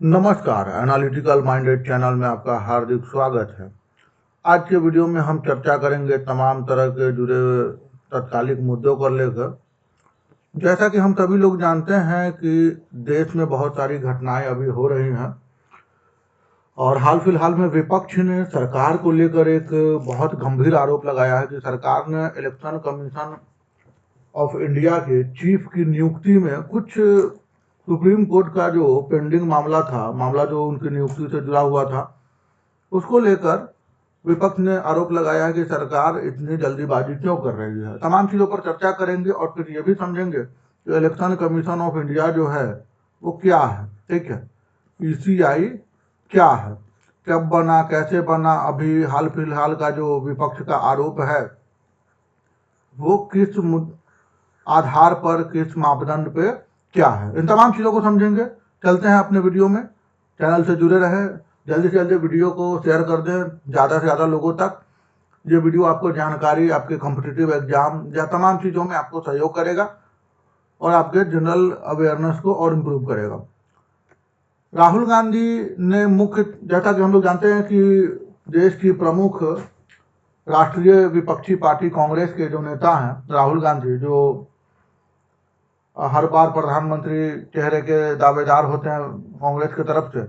नमस्कार, analytical minded channel में आपका हार्दिक स्वागत है। आज के वीडियो में हम चर्चा करेंगे तमाम तरह के जुड़े तत्कालिक मुद्दों को लेकर। जैसा कि हम सभी लोग जानते हैं कि देश में बहुत सारी घटनाएं अभी हो रही हैं और हाल फिलहाल में विपक्ष ने सरकार को लेकर एक बहुत गंभीर आरोप लगाया है कि सरकार ने इलेक्शन कमीशन ऑफ इंडिया के चीफ की नियुक्ति में कुछ सुप्रीम कोर्ट का जो पेंडिंग मामला जो उनकी नियुक्ति से जुड़ा हुआ था, उसको लेकर विपक्ष ने आरोप लगाया है कि सरकार इतनी जल्दीबाजी क्यों कर रही है। तमाम चीज़ों पर चर्चा करेंगे और फिर ये भी समझेंगे कि इलेक्शन कमीशन ऑफ इंडिया जो है वो क्या है, ठीक है, ईसीआई क्या है, कब बना, कैसे बना, अभी हाल फिलहाल का जो विपक्ष का आरोप है वो किस आधार पर, किस मापदंड पे क्या है, इन तमाम चीज़ों को समझेंगे। चलते हैं अपने वीडियो में, चैनल से जुड़े रहें, जल्दी से जल्दी वीडियो को शेयर कर दें ज़्यादा से ज़्यादा लोगों तक। ये वीडियो आपको जानकारी, आपके कॉम्पिटिटिव एग्जाम या तमाम चीज़ों में आपको सहयोग करेगा और आपके जनरल अवेयरनेस को और इम्प्रूव करेगा। राहुल गांधी ने जैसा कि हम लोग जानते हैं कि देश की प्रमुख राष्ट्रीय विपक्षी पार्टी कांग्रेस के जो नेता हैं राहुल गांधी, जो हर बार प्रधानमंत्री चेहरे के दावेदार होते हैं कांग्रेस की तरफ से,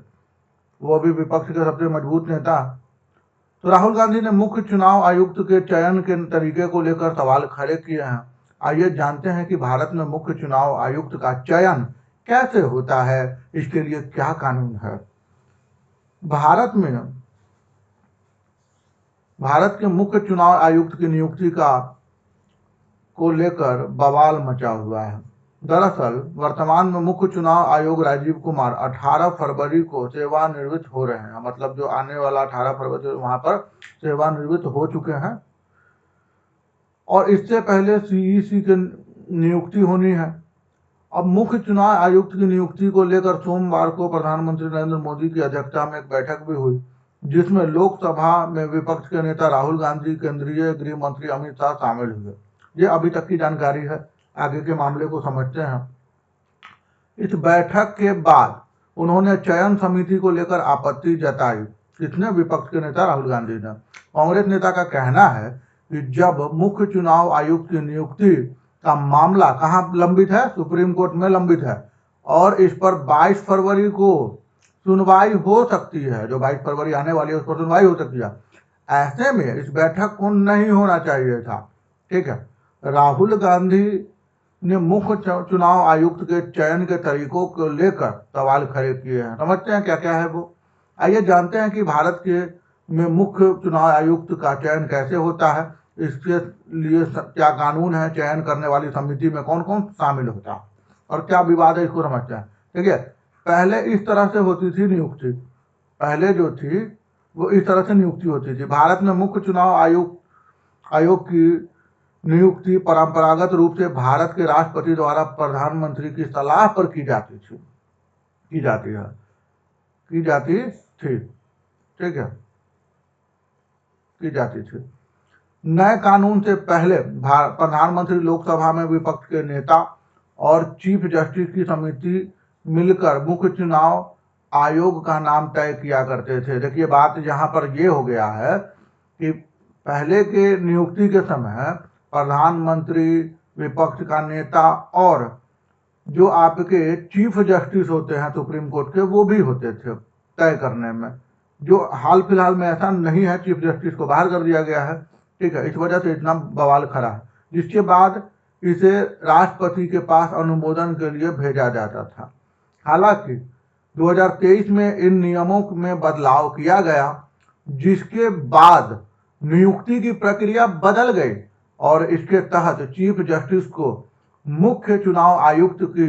वो भी विपक्ष के सबसे मजबूत नेता। तो राहुल गांधी ने मुख्य चुनाव आयुक्त के चयन के तरीके को लेकर सवाल खड़े किए हैं। आइए जानते हैं कि भारत में मुख्य चुनाव आयुक्त का चयन कैसे होता है, इसके लिए क्या कानून है। भारत के मुख्य चुनाव आयुक्त की नियुक्ति को लेकर बवाल मचा हुआ है। दरअसल वर्तमान में मुख्य चुनाव आयोग राजीव कुमार 18 फरवरी को सेवानिवृत्त हो रहे हैं। मतलब जो आने वाला 18 फरवरी वहां पर सेवानिवृत्त हो चुके हैं और इससे पहले सीईसी की नियुक्ति होनी है। अब मुख्य चुनाव आयुक्त की नियुक्ति को लेकर सोमवार को प्रधानमंत्री नरेंद्र मोदी की अध्यक्षता में एक बैठक भी हुई, जिसमें लोकसभा में विपक्ष के नेता राहुल गांधी, केंद्रीय गृह मंत्री अमित शाह शामिल हुए। ये अभी तक की जानकारी है, आगे के मामले को समझते हैं। इस बैठक के बाद उन्होंने चयन समिति को लेकर आपत्ति जताई। किसने? विपक्ष के नेता राहुल गांधी ने। कांग्रेस नेता का कहना है कि जब मुख्य चुनाव आयुक्त की नियुक्ति का मामला कहाँ लंबित है? सुप्रीम कोर्ट में लंबित है और इस पर 22 फरवरी को सुनवाई हो सकती है। जो 22 फरवरी आने वाली है उस पर सुनवाई हो सकती है। ऐसे में इस बैठक को नहीं होना चाहिए था, ठीक है। राहुल गांधी ने मुख्य चुनाव आयुक्त के चयन के तरीकों को लेकर सवाल खड़े किए हैं। समझते हैं क्या क्या है वो। आइए जानते हैं कि भारत के में मुख्य चुनाव आयुक्त का चयन कैसे होता है, इसके लिए क्या कानून है, चयन करने वाली समिति में कौन कौन शामिल होता है और क्या विवाद है, इसको समझते हैं। ठीक है, पहले इस तरह से होती थी नियुक्ति, पहले जो थी वो इस तरह से नियुक्ति होती थी। भारत में मुख्य चुनाव आयोग की नियुक्ति परंपरागत रूप से भारत के राष्ट्रपति द्वारा प्रधानमंत्री की सलाह पर की जाती थी, ठीक है, की जाती थी। नए कानून से पहले प्रधानमंत्री, लोकसभा में विपक्ष के नेता और चीफ जस्टिस की समिति मिलकर मुख्य चुनाव आयोग का नाम तय किया करते थे। देखिए बात यहाँ पर ये हो गया है कि पहले के नियुक्ति के समय प्रधानमंत्री, विपक्ष का नेता और जो आपके चीफ जस्टिस होते हैं सुप्रीम कोर्ट के, वो भी होते थे तय करने में। जो हाल फिलहाल में ऐसा नहीं है, चीफ जस्टिस को बाहर कर दिया गया है, ठीक है। इस वजह से इतना बवाल खड़ा है, जिसके बाद इसे राष्ट्रपति के पास अनुमोदन के लिए भेजा जाता था। हालांकि 2023 में इन नियमों में बदलाव किया गया, जिसके बाद नियुक्ति की प्रक्रिया बदल गई और इसके तहत चीफ जस्टिस को मुख्य चुनाव आयुक्त की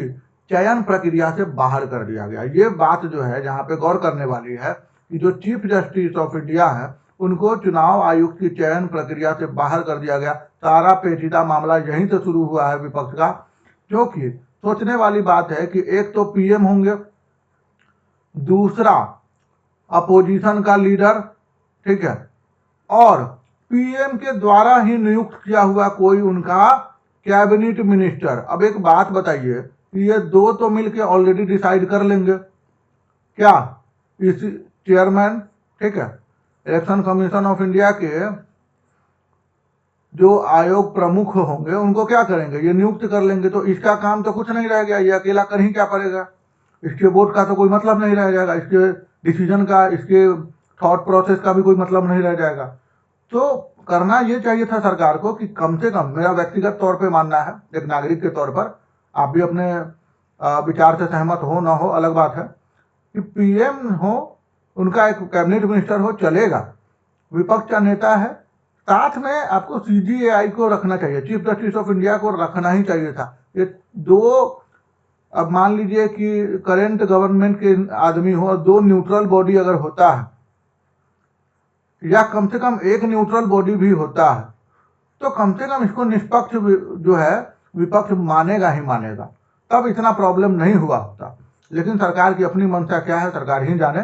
चयन प्रक्रिया से बाहर कर दिया गया। ये बात जो है जहां पे गौर करने वाली है कि जो चीफ जस्टिस ऑफ इंडिया है उनको चुनाव आयुक्त की चयन प्रक्रिया से बाहर कर दिया गया। सारा पेचीदा मामला यहीं से शुरू हुआ है विपक्ष का, क्योंकि सोचने वाली बात है कि एक तो पीएम होंगे, दूसरा अपोजिशन का लीडर, ठीक है, और पीएम के द्वारा ही नियुक्त किया हुआ कोई उनका कैबिनेट मिनिस्टर। अब एक बात बताइए, ये दो तो मिलके ऑलरेडी डिसाइड कर लेंगे क्या इस चेयरमैन, ठीक है, इलेक्शन कमीशन ऑफ इंडिया के जो आयोग प्रमुख होंगे उनको क्या करेंगे, ये नियुक्त कर लेंगे। तो इसका काम तो कुछ नहीं रह गया, ये अकेला कर ही क्या पड़ेगा, इसके वोट का तो कोई मतलब नहीं रह जाएगा, इसके डिसीजन का, इसके थॉट प्रोसेस का भी कोई मतलब नहीं रह जाएगा। तो करना ये चाहिए था सरकार को कि कम से कम, मेरा व्यक्तिगत तौर पे मानना है एक नागरिक के तौर पर, आप भी अपने विचार से सहमत हो ना हो अलग बात है, कि पीएम हो, उनका एक कैबिनेट मिनिस्टर हो चलेगा, विपक्ष का नेता है, साथ में आपको सीजीएआई को रखना चाहिए, चीफ जस्टिस ऑफ इंडिया को रखना ही चाहिए था। ये दो, अब मान लीजिए कि करेंट गवर्नमेंट के आदमी हो और दो न्यूट्रल बॉडी अगर होता है, या कम से कम एक न्यूट्रल बॉडी भी होता है, तो कम से कम इसको निष्पक्ष जो है विपक्ष मानेगा ही मानेगा, तब इतना प्रॉब्लम नहीं हुआ होता। लेकिन सरकार की अपनी मंशा क्या है सरकार ही जाने,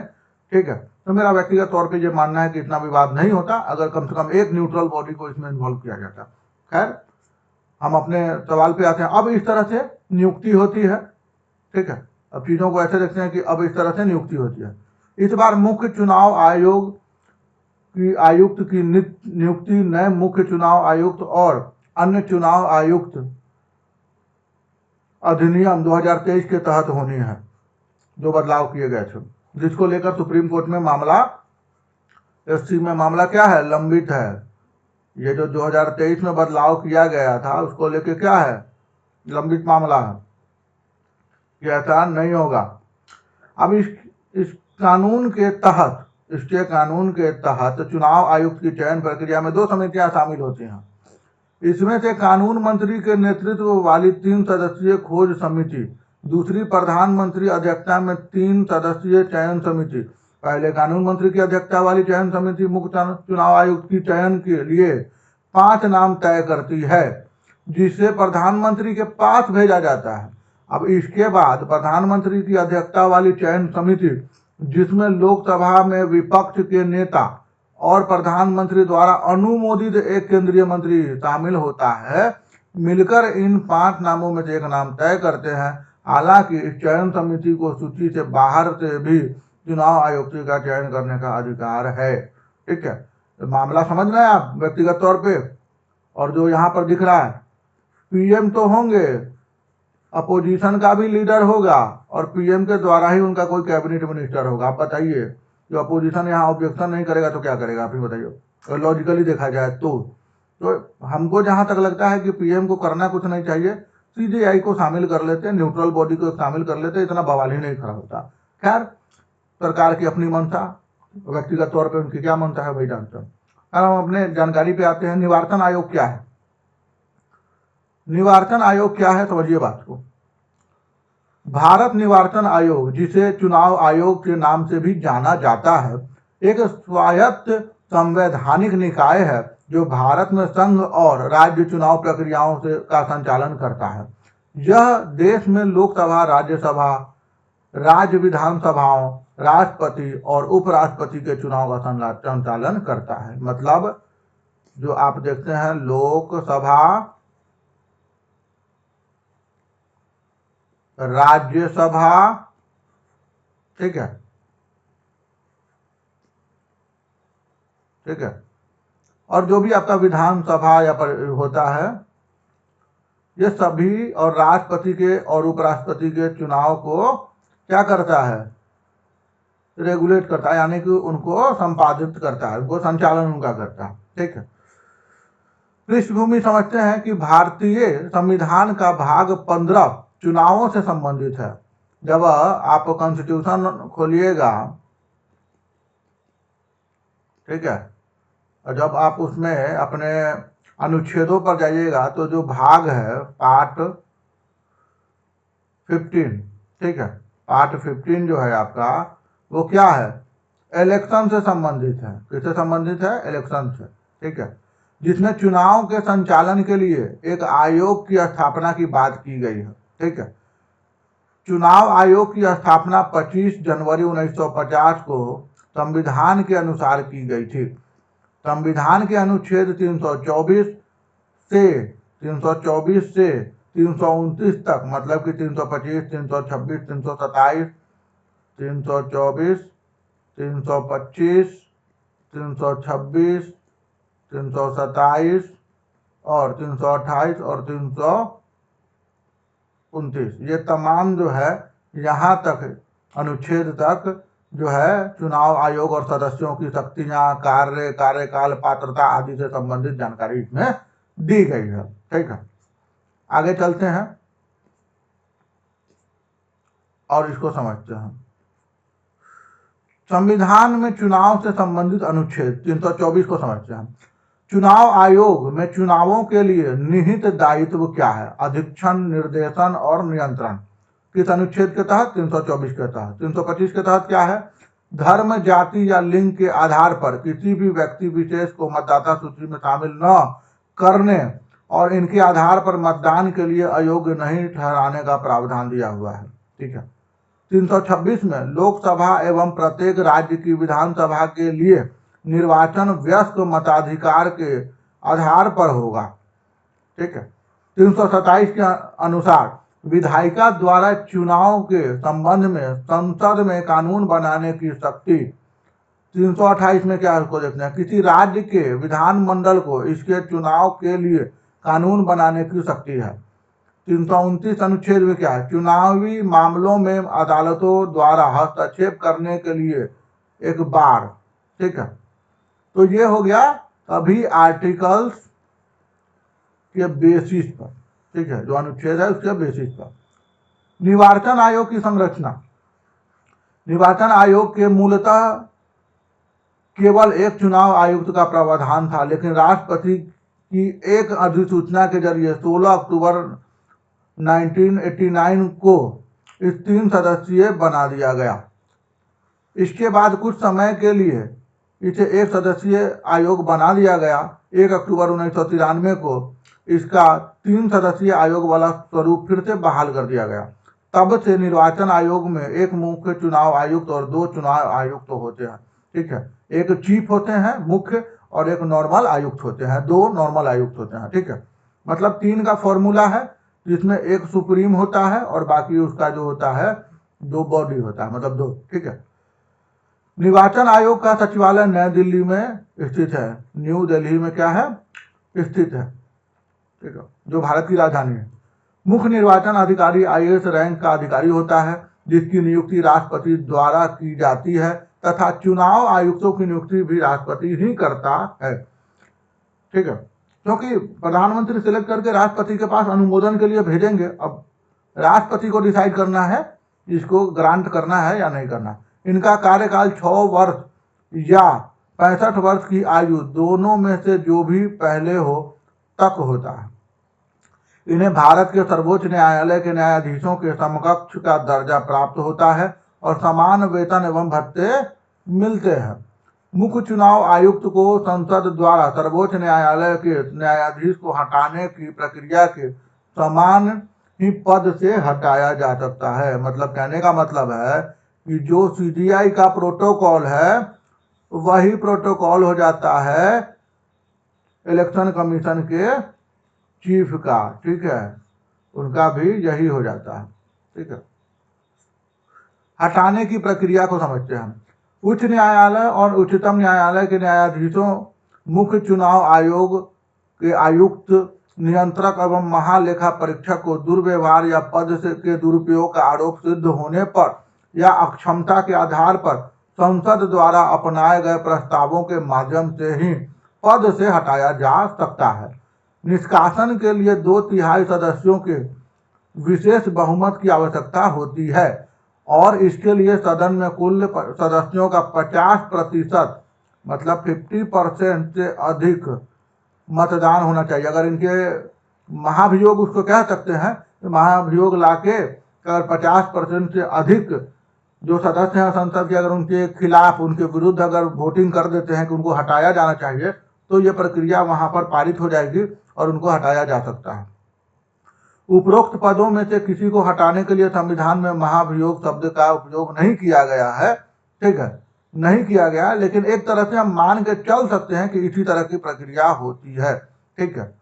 ठीक है। तो मेरा व्यक्तिगत तौर पे ये मानना है कि इतना विवाद नहीं होता अगर कम से कम एक न्यूट्रल बॉडी को इसमें इन्वॉल्व किया जाता। खैर, हम अपने सवाल पे आते हैं। अब इस तरह से नियुक्ति होती है, ठीक है, अब चीजों को ऐसे देखते हैं कि अब इस तरह से नियुक्ति होती है। इस बार मुख्य चुनाव आयोग की आयुक्त की नियुक्ति नए मुख्य चुनाव आयुक्त और अन्य चुनाव आयुक्त अधिनियम 2023 के तहत होनी है, जो बदलाव किए गए थे, जिसको लेकर सुप्रीम कोर्ट में मामला, एससी में मामला क्या है, लंबित है। ये जो 2023 में बदलाव किया गया था उसको लेकर क्या है, लंबित मामला है कि ऐसा नहीं होगा। अब इस कानून के तहत, इसके कानून के तहत चुनाव आयुक्त की चयन प्रक्रिया में 2 समितियां शामिल होती हैं। इसमें से कानून मंत्री के नेतृत्व वाली 3 सदस्यीय खोज समिति, दूसरी प्रधानमंत्री अध्यक्षता में 3 सदस्यीय चयन समिति। पहले कानून मंत्री की अध्यक्षता वाली चयन समिति मुख्य चुनाव आयुक्त की चयन के लिए 5 नाम तय करती है, जिसे प्रधानमंत्री के पास भेजा जाता है। अब इसके बाद प्रधानमंत्री की अध्यक्षता वाली चयन समिति, जिसमें लोकसभा में विपक्ष के नेता और प्रधानमंत्री द्वारा अनुमोदित एक केंद्रीय मंत्री शामिल होता है, मिलकर इन 5 नामों में से एक नाम तय करते हैं। हालांकि इस चयन समिति को सूची से बाहर से भी चुनाव आयुक्त का चयन करने का अधिकार है, ठीक है। तो मामला समझ रहे हैं आप व्यक्तिगत तौर पे। और जो यहाँ पर दिख रहा है, पीएम तो होंगे, अपोजिशन का भी लीडर होगा और पीएम के द्वारा ही उनका कोई कैबिनेट मिनिस्टर होगा। आप बताइए, जो अपोजिशन यहाँ ऑब्जेक्शन नहीं करेगा तो क्या करेगा, आप ही बताइए। अगर लॉजिकली देखा जाए तो हमको जहां तक लगता है कि पीएम को करना कुछ नहीं चाहिए, सीजीआई को शामिल कर लेते, न्यूट्रल बॉडी को शामिल कर लेते, इतना बवाल ही नहीं खड़ा होता। खैर, सरकार की अपनी मंशा, व्यक्तिगत तौर पर उनकी क्या मंशा है वही जानते हैं। अब हम अपने जानकारी पे आते हैं। निर्वाचन आयोग क्या है? निर्वाचन आयोग क्या है, समझिए बात को। भारत निर्वाचन आयोग, जिसे चुनाव आयोग के नाम से भी जाना जाता है, एक स्वायत्त संवैधानिक निकाय है जो भारत में संघ और राज्य चुनाव प्रक्रियाओं से का संचालन करता है। यह देश में लोकसभा, राज्यसभा, राज्य विधानसभाओं, राष्ट्रपति और उपराष्ट्रपति के चुनाव का संचालन करता है। मतलब जो आप देखते हैं लोकसभा, राज्यसभा, ठीक है, ठीक है, और जो भी आपका विधानसभा या होता है, ये सभी और राष्ट्रपति के और उपराष्ट्रपति के चुनाव को क्या करता है, रेगुलेट करता है, यानी कि उनको संपादित करता है, उनको संचालन उनका करता है, ठीक है। पृष्ठभूमि समझते हैं कि भारतीय संविधान का भाग 15 चुनावों से संबंधित है। जब आप कॉन्स्टिट्यूशन खोलिएगा, ठीक है, और जब आप उसमें अपने अनुच्छेदों पर जाइएगा तो जो भाग है पार्ट 15, ठीक है, पार्ट 15 जो है आपका, वो क्या है, इलेक्शन से संबंधित है। किससे संबंधित है? इलेक्शन से, ठीक है, जिसमें चुनाव के संचालन के लिए एक आयोग की स्थापना की बात की गई है, ठीक है। चुनाव आयोग की स्थापना 25 जनवरी 1950 को संविधान के अनुसार की गई थी। संविधान के अनुच्छेद 324 से 329 तक, मतलब कि 325, 326, 327, 324, 325, 326, 327 और 328 और 329, ये तमाम जो है यहाँ तक अनुच्छेद तक जो है चुनाव आयोग और सदस्यों की शक्तियां, कार्य, कार्यकाल, पात्रता आदि से संबंधित जानकारी इसमें दी गई है। ठीक है, आगे चलते हैं और इसको समझते हैं। संविधान में चुनाव से संबंधित अनुच्छेद 324 को समझते हैं। चुनाव आयोग में चुनावों के लिए निहित दायित्व क्या है? अधीक्षण, निर्देशन और नियंत्रण। किस अनुच्छेद के तहत? 324 के तहत। 325 के तहत क्या है? धर्म, जाति या लिंग के आधार पर किसी भी व्यक्ति विशेष को मतदाता सूची में शामिल न करने और इनके आधार पर मतदान के लिए अयोग्य नहीं ठहराने का प्रावधान दिया हुआ है। ठीक है। 326 में लोकसभा एवं प्रत्येक राज्य की विधानसभा के लिए निर्वाचन वयस्क मताधिकार के आधार पर होगा। ठीक है। 327 के अनुसार विधायिका द्वारा चुनाव के संबंध में संसद में कानून बनाने की शक्ति। 328 में क्या है उसको देखते हैं। किसी राज्य के विधानमंडल को इसके चुनाव के लिए कानून बनाने की शक्ति है। 329 अनुच्छेद में क्या है? चुनावी मामलों में अदालतों द्वारा हस्तक्षेप करने के लिए एक बार। ठीक है, तो ये हो गया अभी आर्टिकल्स के बेसिस पर। ठीक है, जो अनुच्छेद है उसके बेसिस पर। निर्वाचन आयोग की संरचना। निर्वाचन आयोग के मूलतः केवल एक चुनाव आयुक्त का प्रावधान था, लेकिन राष्ट्रपति की एक अधिसूचना के जरिए 16 अक्टूबर 1989 को इस 3 सदस्यीय बना दिया गया। इसके बाद कुछ समय के लिए इसे एक सदस्यीय आयोग बना दिया गया। 1 अक्टूबर 1993 को इसका 3 सदस्यीय आयोग वाला स्वरूप फिर से बहाल कर दिया गया। तब से निर्वाचन आयोग में एक मुख्य चुनाव आयुक्त और 2 चुनाव आयुक्त होते हैं। ठीक है, एक चीफ होते हैं मुख्य और एक नॉर्मल आयुक्त होते हैं, 2 नॉर्मल आयुक्त होते हैं। ठीक है, मतलब 3 का फॉर्मूला है, जिसमें एक सुप्रीम होता है और बाकी उसका जो होता है 2 बॉडी होता है, मतलब 2। ठीक है। निर्वाचन आयोग का सचिवालय नई दिल्ली में स्थित है। न्यू दिल्ली में क्या है? स्थित है। ठीक है, जो भारत की राजधानी है। मुख्य निर्वाचन अधिकारी IAS रैंक का अधिकारी होता है, जिसकी नियुक्ति राष्ट्रपति द्वारा की जाती है तथा चुनाव आयुक्तों की नियुक्ति भी राष्ट्रपति ही करता है। ठीक है, क्योंकि प्रधानमंत्री सिलेक्ट करके राष्ट्रपति के पास अनुमोदन के लिए भेजेंगे। अब राष्ट्रपति को डिसाइड करना है इसको ग्रांट करना है या नहीं करना। इनका कार्यकाल 6 वर्ष या 65 वर्ष की आयु दोनों में से जो भी पहले हो तक होता है। इन्हें भारत के सर्वोच्च न्यायालय के न्यायाधीशों के समकक्ष का दर्जा प्राप्त होता है और समान वेतन एवं भत्ते मिलते हैं। मुख्य चुनाव आयुक्त को संसद द्वारा सर्वोच्च न्यायालय के न्यायाधीश को हटाने की प्रक्रिया के समान ही पद से हटाया जा सकता है। मतलब कहने का मतलब है कि जो CGI का प्रोटोकॉल है वही प्रोटोकॉल हो जाता है इलेक्शन कमीशन के चीफ का। ठीक है, उनका भी यही हो जाता है। ठीक है, हटाने की प्रक्रिया को समझते हैं। उच्च न्यायालय और उच्चतम न्यायालय के न्यायाधीशों मुख्य चुनाव आयोग के आयुक्त, नियंत्रक एवं महालेखा परीक्षक को दुर्व्यवहार या पद के दुरुपयोग का आरोप सिद्ध होने पर या अक्षमता के आधार पर संसद द्वारा अपनाए गए प्रस्तावों के माध्यम से ही पद से हटाया जा सकता है। निष्कासन के लिए 2/3 सदस्यों के विशेष बहुमत की आवश्यकता होती है और इसके लिए सदन में कुल सदस्यों का 50% मतलब 50% से अधिक मतदान होना चाहिए। अगर इनके महाभियोग उसको कह सकते हैं, तो महाभियोग लाके अगर 50% से अधिक जो सदस्य हैं संसद के, अगर उनके खिलाफ, उनके विरुद्ध अगर वोटिंग कर देते हैं कि उनको हटाया जाना चाहिए, तो ये प्रक्रिया वहां पर पारित हो जाएगी और उनको हटाया जा सकता है। उपरोक्त पदों में से किसी को हटाने के लिए संविधान में महाभियोग शब्द का उपयोग नहीं किया गया है। ठीक है, नहीं किया गया, लेकिन एक तरह से हम मान के चल सकते हैं कि इसी तरह की प्रक्रिया होती है। ठीक है,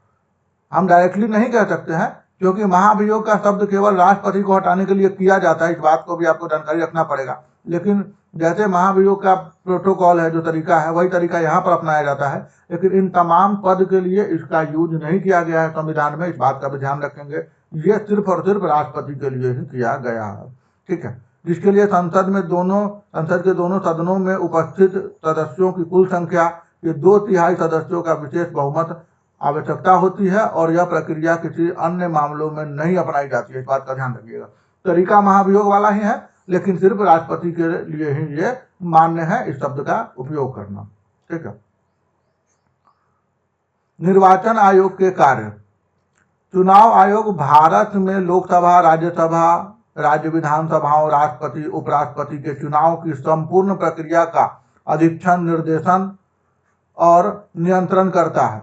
हम डायरेक्टली नहीं कह सकते हैं क्योंकि महाभियोग का शब्द केवल राष्ट्रपति को हटाने के लिए किया जाता है, इस बात को भी आपको जानकारी रखना पड़ेगा। लेकिन जैसे महाभियोग का प्रोटोकॉल है, जो तरीका है, वही तरीका यहाँ पर अपनाया जाता है। लेकिन इन तमाम पद के लिए इसका यूज नहीं किया गया है संविधान में, इस बात का भी ध्यान रखेंगे। ये सिर्फ और सिर्फ राष्ट्रपति के लिए ही किया गया है, ठीक है। जिसके लिए संसद के दोनों सदनों में उपस्थित सदस्यों की कुल संख्या के 2/3 सदस्यों का विशेष बहुमत आवश्यकता होती है, और यह प्रक्रिया किसी अन्य मामलों में नहीं अपनाई जाती है, इस बात का ध्यान रखिएगा। तरीका महाभियोग वाला ही है, लेकिन सिर्फ राष्ट्रपति के लिए ही ये मान्य है इस शब्द का उपयोग करना, ठीक है। निर्वाचन आयोग के कार्य। चुनाव आयोग भारत में लोकसभा, राज्यसभा, राज्य विधानसभाओं, राष्ट्रपति, उपराष्ट्रपति के चुनाव की संपूर्ण प्रक्रिया का अधीक्षण, निर्देशन और नियंत्रण करता है।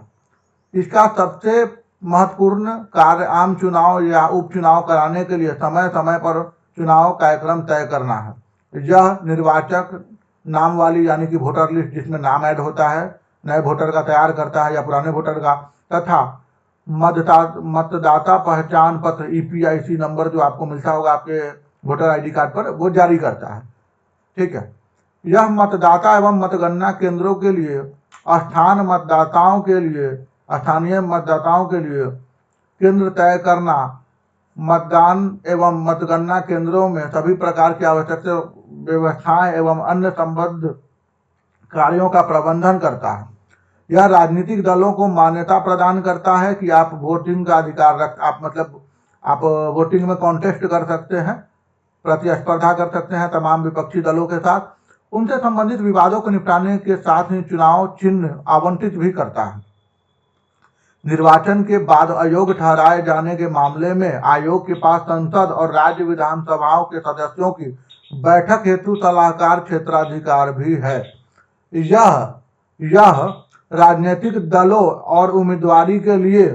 इसका सबसे महत्वपूर्ण कार्य आम चुनाव या उपचुनाव कराने के लिए समय समय पर चुनाव कार्यक्रम तय करना है। यह निर्वाचक नाम वाली यानी कि वोटर लिस्ट, जिसमें नाम ऐड होता है, नए वोटर का तैयार करता है या पुराने वोटर का, तथा मतदाता पहचान पत्र EPIC नंबर जो आपको मिलता होगा आपके वोटर ID कार्ड पर, वो जारी करता है, ठीक है। यह मतदाता एवं मतगणना केंद्रों के लिए, स्थानीय मतदाताओं के लिए केंद्र तय करना, मतदान एवं मतगणना केंद्रों में सभी प्रकार की आवश्यक व्यवस्थाएं एवं अन्य संबद्ध कार्यों का प्रबंधन करता है। यह राजनीतिक दलों को मान्यता प्रदान करता है कि आप वोटिंग का अधिकार आप वोटिंग में कॉन्टेस्ट कर सकते हैं, प्रतिस्पर्धा कर सकते हैं तमाम विपक्षी दलों के साथ। उनसे संबंधित विवादों को निपटाने के साथ ही चुनाव चिन्ह आवंटित भी करता है। निर्वाचन के बाद अयोग्य ठहराए जाने के मामले में आयोग के पास संसद और राज्य विधानसभाओं के सदस्यों की बैठक हेतु सलाहकार क्षेत्राधिकार भी है। यह राजनीतिक दलों और उम्मीदवारी के लिए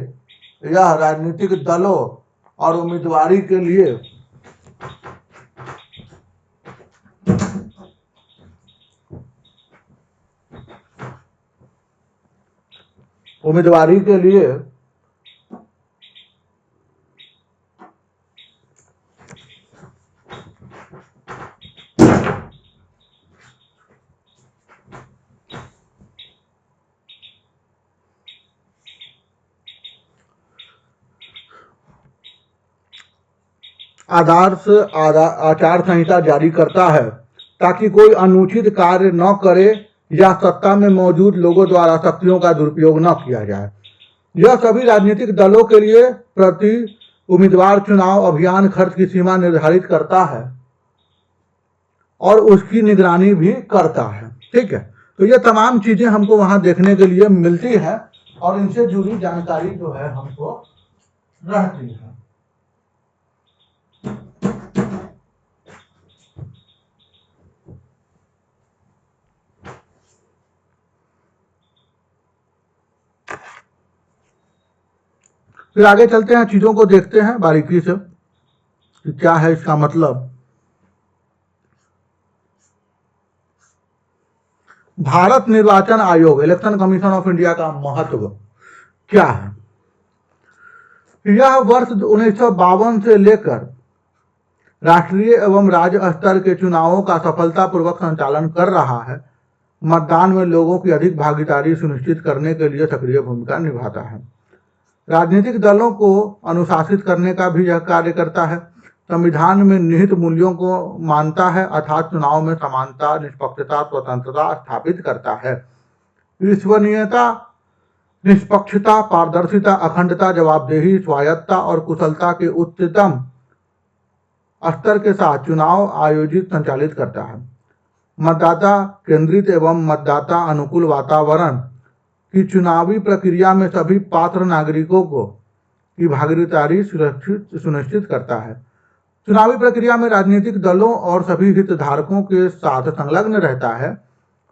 आदर्श आचार संहिता जारी करता है, ताकि कोई अनुचित कार्य न करे या सत्ता में मौजूद लोगों द्वारा शक्तियों का दुरुपयोग न किया जाए। यह सभी राजनीतिक दलों के लिए प्रति उम्मीदवार चुनाव अभियान खर्च की सीमा निर्धारित करता है और उसकी निगरानी भी करता है, ठीक है। तो ये तमाम चीजें हमको वहां देखने के लिए मिलती है और इनसे जुड़ी जानकारी जो है हमको रहती है। फिर आगे चलते हैं, चीजों को देखते हैं बारीकी से कि क्या है इसका मतलब। भारत निर्वाचन आयोग, इलेक्शन कमीशन ऑफ इंडिया का महत्व क्या है? यह वर्ष 1952 से लेकर राष्ट्रीय एवं राज्य स्तर के चुनावों का सफलतापूर्वक संचालन कर रहा है। मतदान में लोगों की अधिक भागीदारी सुनिश्चित करने के लिए सक्रिय भूमिका निभाता है। राजनीतिक दलों को अनुशासित करने का भी यह कार्य करता है। संविधान में निहित मूल्यों को मानता है, अर्थात चुनाव में समानता, निष्पक्षता, स्वतंत्रता स्थापित करता है। विश्वसनीयता, निष्पक्षता, पारदर्शिता, अखंडता, जवाबदेही, स्वायत्तता और कुशलता के उच्चतम स्तर के साथ चुनाव आयोजित संचालित करता है। मतदाता केंद्रित एवं मतदाता अनुकूल वातावरण की चुनावी प्रक्रिया में सभी पात्र नागरिकों की भागीदारी सुनिश्चित करता है। चुनावी प्रक्रिया में राजनीतिक दलों और सभी हितधारकों के साथ संलग्न रहता है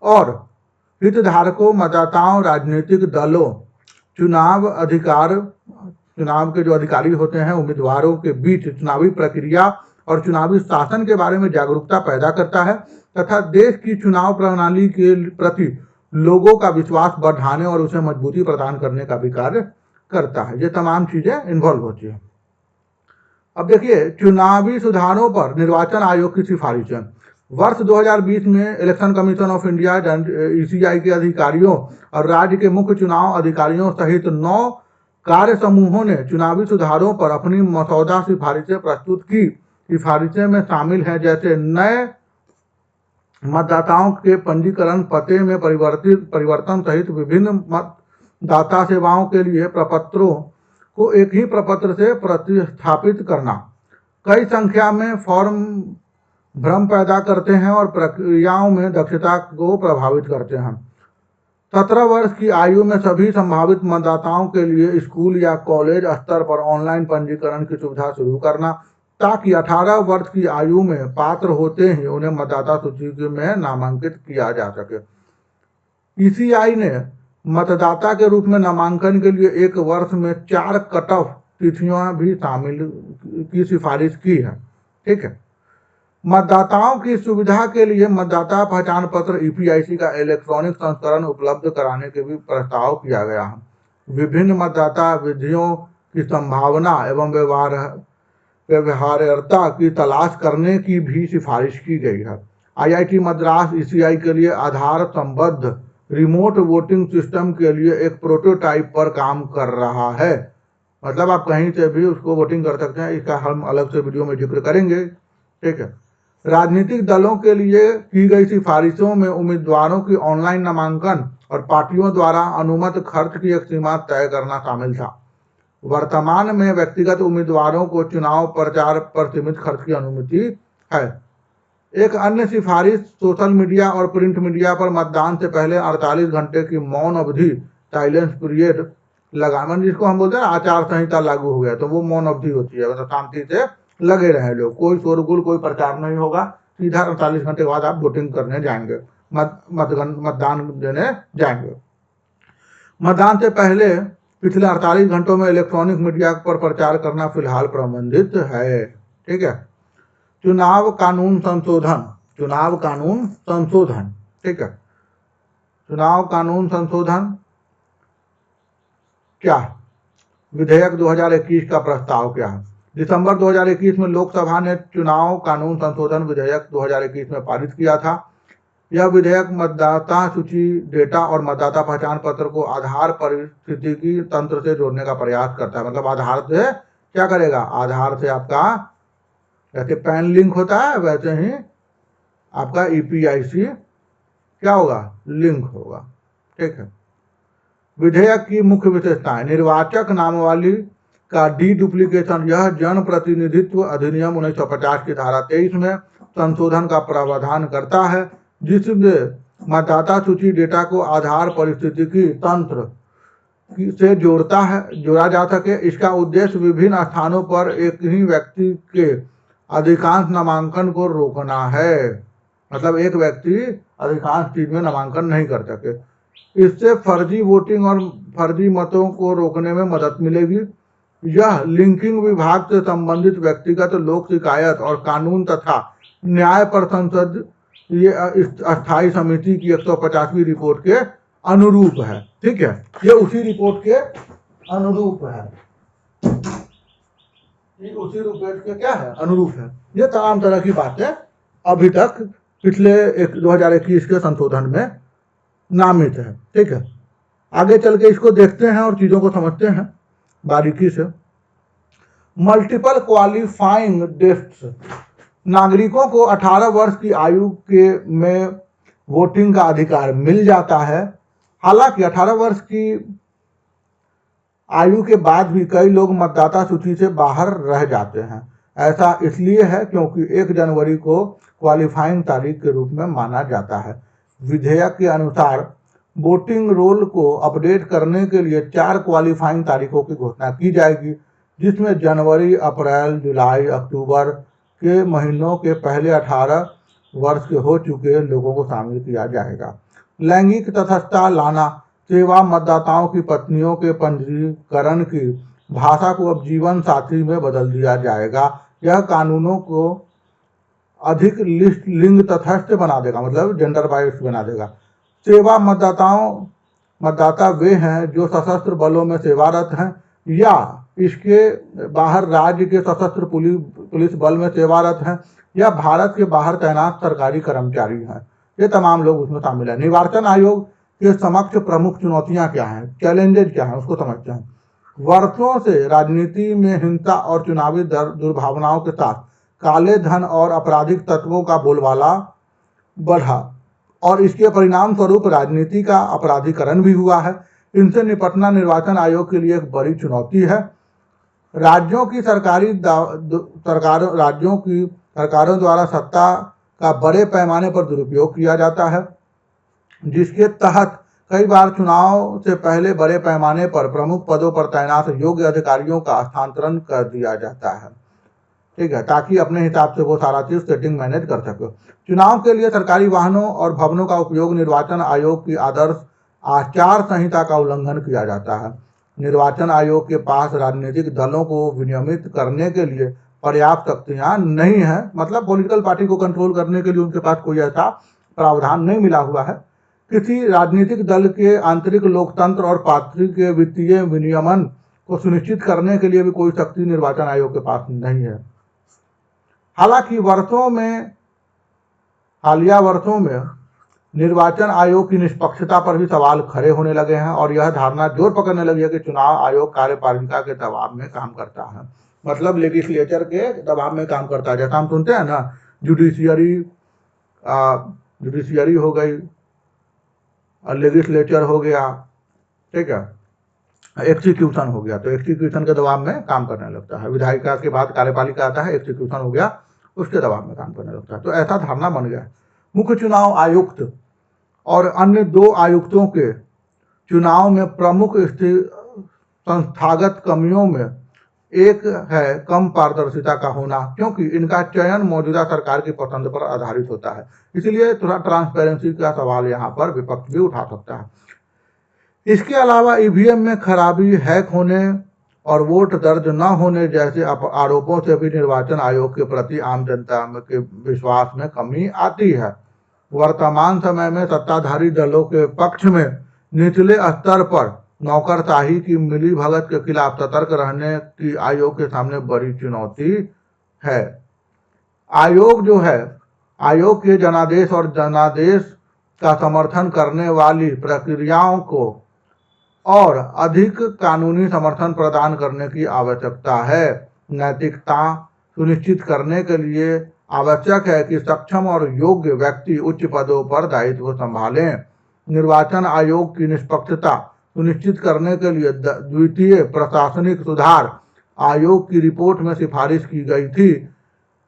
और हितधारकों, मतदाताओं, राजनीतिक दलों, चुनाव के जो अधिकारी होते हैं, उम्मीदवारों के बीच चुनावी प्रक्रिया और चुनावी शासन के बारे में जागरूकता पैदा करता है तथा देश की चुनाव प्रणाली के प्रति लोगों का विश्वास बढ़ाने और उसे मजबूती प्रदान करने का भी कार्य करता है। ये तमाम चीजें इन्वॉल्व होती है। अब देखिए, चुनावी सुधारों पर निर्वाचन आयोग की सिफारिशें। वर्ष 2020 में election commission of India ECI के अधिकारियों और राज्य के मुख्य चुनाव अधिकारियों सहित 9 कार्य समूहों ने चुनावी सुधारों पर अपनी मसौदा सिफारिशें प्रस्तुत की। सिफारिशें में शामिल हैं जैसे नए मतदाताओं के पंजीकरण, पते में परिवर्तन सहित विभिन्न मतदाता सेवाओं के लिए प्रपत्रों को एक ही प्रपत्र से प्रतिस्थापित करना। कई संख्या में फॉर्म भ्रम पैदा करते हैं और प्रक्रियाओं में दक्षता को प्रभावित करते हैं। 17 वर्ष की आयु में सभी संभावित मतदाताओं के लिए स्कूल या कॉलेज स्तर पर ऑनलाइन पंजीकरण की सुविधा शुरू करना, ताकि 18 वर्ष की आयु में पात्र होते ही उन्हें मतदाता सूची में नामांकित किया जा सके। ईसीआई ने मतदाता के रूप में नामांकन के लिए 1 वर्ष में 4 कट ऑफ तिथियां भी शामिल की सिफारिश की है। ठीक है। मतदाताओं की सुविधा के लिए मतदाता पहचान पत्र ईपीआईसी का इलेक्ट्रॉनिक संस्करण उपलब्ध कराने के भी प्रस्ताव किया गया है। विभिन्न मतदाता विधियों की संभावना एवं व्यवहार्यता की तलाश करने की भी सिफारिश की गई है। आईआईटी मद्रास ईसीआई के लिए आधार संबद्ध रिमोट वोटिंग सिस्टम के लिए एक प्रोटोटाइप पर काम कर रहा है। मतलब आप कहीं से भी उसको वोटिंग कर सकते हैं। इसका हम अलग से वीडियो में जिक्र करेंगे। ठीक है। राजनीतिक दलों के लिए की गई सिफारिशों में उम्मीदवारों की ऑनलाइन नामांकन और पार्टियों द्वारा अनुमत खर्च की एक सीमा तय करना शामिल था। वर्तमान में व्यक्तिगत उम्मीदवारों को चुनाव प्रचार पर सीमित खर्च की अनुमति है। एक अन्य सिफारिश सोशल मीडिया और प्रिंट मीडिया पर मतदान से पहले 48 घंटे की मौन अवधि, साइलेंस पीरियड लगाना, जिसको हम बोलते हैं आचार संहिता लागू हो गया तो वो मौन अवधि होती है। मतलब शांति से लगे रहे लोग, कोई शोरगुल, कोई प्रचार नहीं होगा। सीधा 48 घंटे के बाद आप वोटिंग करने जाएंगे, मतदान देने जाएंगे। मतदान से पहले पिछले 48 घंटों में इलेक्ट्रॉनिक मीडिया पर प्रचार करना फिलहाल प्रतिबंधित है। ठीक है। चुनाव कानून संशोधन। ठीक है। चुनाव कानून संशोधन क्या है? विधेयक 2021 का प्रस्ताव क्या है? दिसंबर 2021 में लोकसभा ने चुनाव कानून संशोधन विधेयक 2021 में पारित किया था। यह विधेयक मतदाता सूची डेटा और मतदाता पहचान पत्र को आधार पारिस्थितिकी तंत्र से जोड़ने का प्रयास करता है। मतलब आधार से क्या करेगा? आधार से आपका जैसे पैन लिंक होता है वैसे ही आपका ईपीआईसी क्या होगा? लिंक होगा। ठीक है। विधेयक की मुख्य विशेषताएं। निर्वाचक नामावली का डुप्लीकेशन। यह जन प्रतिनिधित्व अधिनियम 1950 की धारा 23 में संशोधन का प्रावधान करता है, जिसमें मतदाता सूची डेटा को आधार पारिस्थितिकी तंत्र से जोड़ा जा सके। इसका उद्देश्य विभिन्न स्थानों पर एक ही व्यक्ति के अधिकांश नामांकन को रोकना है। मतलब एक व्यक्ति अधिकांश चीज में नामांकन नहीं कर सके। इससे फर्जी वोटिंग और फर्जी मतों को रोकने में मदद मिलेगी। यह लिंकिंग विभाग से संबंधित व्यक्तिगत लोक शिकायत और कानून तथा न्याय पर संसद अस्थायी समिति की 150वीं रिपोर्ट के अनुरूप है। ठीक है। ये उसी रिपोर्ट के अनुरूप है। ये उसी रिपोर्ट के क्या है? अनुरूप है। ये तमाम तरह की बातें अभी तक पिछले 2021 के संशोधन में नामित है। ठीक है। आगे चल के इसको देखते हैं और चीजों को समझते हैं बारीकी से। Multiple qualifying dates. नागरिकों को 18 वर्ष की आयु के में वोटिंग का अधिकार मिल जाता है। हालांकि 18 वर्ष की आयु के बाद भी कई लोग मतदाता सूची से बाहर रह जाते हैं। ऐसा इसलिए है क्योंकि 1 जनवरी को क्वालिफाइंग तारीख के रूप में माना जाता है। विधेयक के अनुसार वोटिंग रोल को अपडेट करने के लिए 4 क्वालिफाइंग तारीखों की घोषणा की जाएगी, जिसमें जनवरी, अप्रैल, जुलाई, अक्टूबर के महीनों के पहले 18 वर्ष के हो चुके लोगों को शामिल किया जाएगा। लैंगिक तटस्थता लाना। सेवा मतदाताओं की पत्नियों के पंजीकरण की भाषा को अब जीवन साथी में बदल दिया जाएगा। यह कानूनों को अधिक लिंग तटस्थ बना देगा, मतलब जेंडर बाइस बना देगा। सेवा मतदाता वे हैं जो सशस्त्र बलों में सेवारत हैं या इसके बाहर राज्य के सशस्त्र पुलिस बल में सेवारत हैं या भारत के बाहर तैनात सरकारी कर्मचारी हैं, ये तमाम लोग उसमें शामिल हैं। निर्वाचन आयोग के समक्ष प्रमुख चुनौतियां क्या हैं, चैलेंजेस क्या हैं, उसको समझते हैं। वर्षों से राजनीति में हिंसा और चुनावी दुर्भावनाओं के साथ काले धन और आपराधिक तत्वों का बोलबाला बढ़ा और इसके परिणाम स्वरूप राजनीति का अपराधीकरण भी हुआ है। इनसे निपटना निर्वाचन आयोग के लिए एक बड़ी चुनौती है। राज्यों की सरकारों द्वारा सत्ता का बड़े पैमाने पर दुरुपयोग किया जाता है, जिसके तहत कई बार चुनाव से पहले बड़े पैमाने पर प्रमुख पदों पर तैनात योग्य अधिकारियों का हस्तांतरण कर दिया जाता है, ठीक है, ताकि अपने हिसाब से वो सारा चीज सेटिंग मैनेज कर सके। चुनाव के लिए सरकारी वाहनों और भवनों का उपयोग निर्वाचन आयोग की आदर्श आचार संहिता का उल्लंघन किया जाता है। निर्वाचन आयोग के पास राजनीतिक दलों को विनियमित करने के लिए पर्याप्त शक्तियां नहीं है, मतलब पॉलिटिकल पार्टी को कंट्रोल करने के लिए उनके पास कोई ऐसा प्रावधान नहीं मिला हुआ है। किसी राजनीतिक दल के आंतरिक लोकतंत्र और पार्टी के वित्तीय विनियमन को सुनिश्चित करने के लिए भी कोई शक्ति निर्वाचन आयोग के पास नहीं है। हालांकि हालिया वर्षों में निर्वाचन आयोग की निष्पक्षता पर भी सवाल खड़े होने लगे हैं और यह धारणा जोर पकड़ने लगी है कि चुनाव आयोग कार्यपालिका के दबाव में काम करता है, मतलब लेजिस्लेचर के दबाव में काम करता है। जैसा हम सुनते हैं ना, जुडिशियरी हो गई, लेजिस्लेचर हो गया, ठीक है, एक्सिक्यूशन हो गया, तो एक्सिक्यूशन के दबाव में काम करने लगता है। विधायिका के बाद कार्यपालिका आता है, एक्सिक्यूशन हो गया, उसके दबाव में काम करने लगता है। तो ऐसा धारणा बन गया है। मुख्य चुनाव आयुक्त और अन्य 2 आयुक्तों के चुनाव में प्रमुख संस्थागत कमियों में एक है कम पारदर्शिता का होना, क्योंकि इनका चयन मौजूदा सरकार की पसंद पर आधारित होता है। इसलिए थोड़ा ट्रांसपेरेंसी का सवाल यहाँ पर विपक्ष भी उठा सकता है। इसके अलावा ईवीएम में खराबी, हैक होने और वोट दर्ज न होने जैसे आरोपों से भी निर्वाचन आयोग के प्रति आम जनता के विश्वास में कमी आती है। वर्तमान समय में सत्ताधारी दलों के पक्ष में निचले स्तर पर नौकरशाही की मिलीभगत के खिलाफ सतर्क रहने की आयोग के सामने बड़ी चुनौती है। आयोग के जनादेश और जनादेश का समर्थन करने वाली प्रक्रियाओं को और अधिक कानूनी समर्थन प्रदान करने की आवश्यकता है। नैतिकता सुनिश्चित करने के लिए आवश्यक है कि सक्षम और योग्य व्यक्ति उच्च पदों पर दायित्व संभालें। निर्वाचन आयोग की निष्पक्षता सुनिश्चित करने के लिए द्वितीय प्रशासनिक सुधार आयोग की रिपोर्ट में सिफारिश की गई थी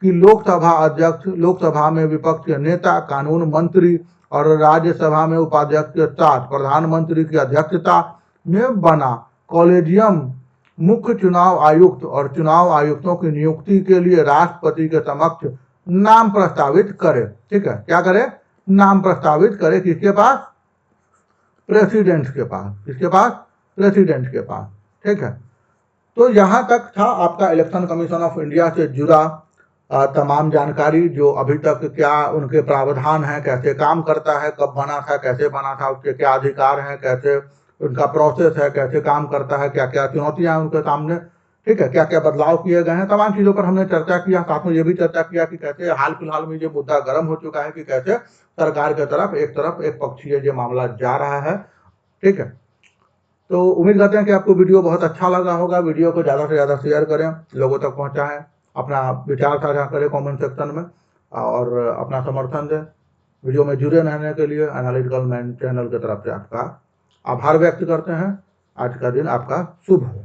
कि लोकसभा अध्यक्ष, लोकसभा में विपक्ष के नेता, कानून मंत्री और राज्यसभा में उपाध्यक्ष के साथ प्रधानमंत्री की अध्यक्षता में बना कॉलेजियम मुख्य चुनाव आयुक्त और चुनाव आयुक्तों की नियुक्ति के लिए राष्ट्रपति के समक्ष नाम प्रस्तावित करे। ठीक है, क्या करे? नाम प्रस्तावित करे। किसके पास? प्रेसिडेंट के पास। किसके पास? प्रेसिडेंट के पास। ठीक है, तो यहां तक था आपका इलेक्शन कमीशन ऑफ इंडिया से जुड़ा तमाम जानकारी, जो अभी तक क्या उनके प्रावधान है, कैसे काम करता है, कब बना था, कैसे बना था, उसके क्या अधिकार हैं, कैसे उनका प्रोसेस है, कैसे काम करता है, क्या क्या चुनौतियां हैं उनके सामने, ठीक है, क्या क्या बदलाव किए गए हैं, तमाम चीजों पर हमने चर्चा किया। साथ में ये भी चर्चा किया कि कैसे हाल फिलहाल में ये मुद्दा गर्म हो चुका है कि कैसे सरकार के तरफ एक पक्षीय ये मामला जा रहा है। ठीक है, तो उम्मीद करते हैं कि आपको वीडियो बहुत अच्छा लगा होगा। वीडियो को ज़्यादा से ज़्यादा शेयर करें, लोगों तक पहुंचाएं, अपना विचार साझा करें कमेंट सेक्शन में और अपना समर्थन दें। वीडियो में जुड़े रहने के लिए एनालिटिकल मैन चैनल की तरफ से आपका आभार व्यक्त करते हैं। आज का दिन आपका शुभ हो।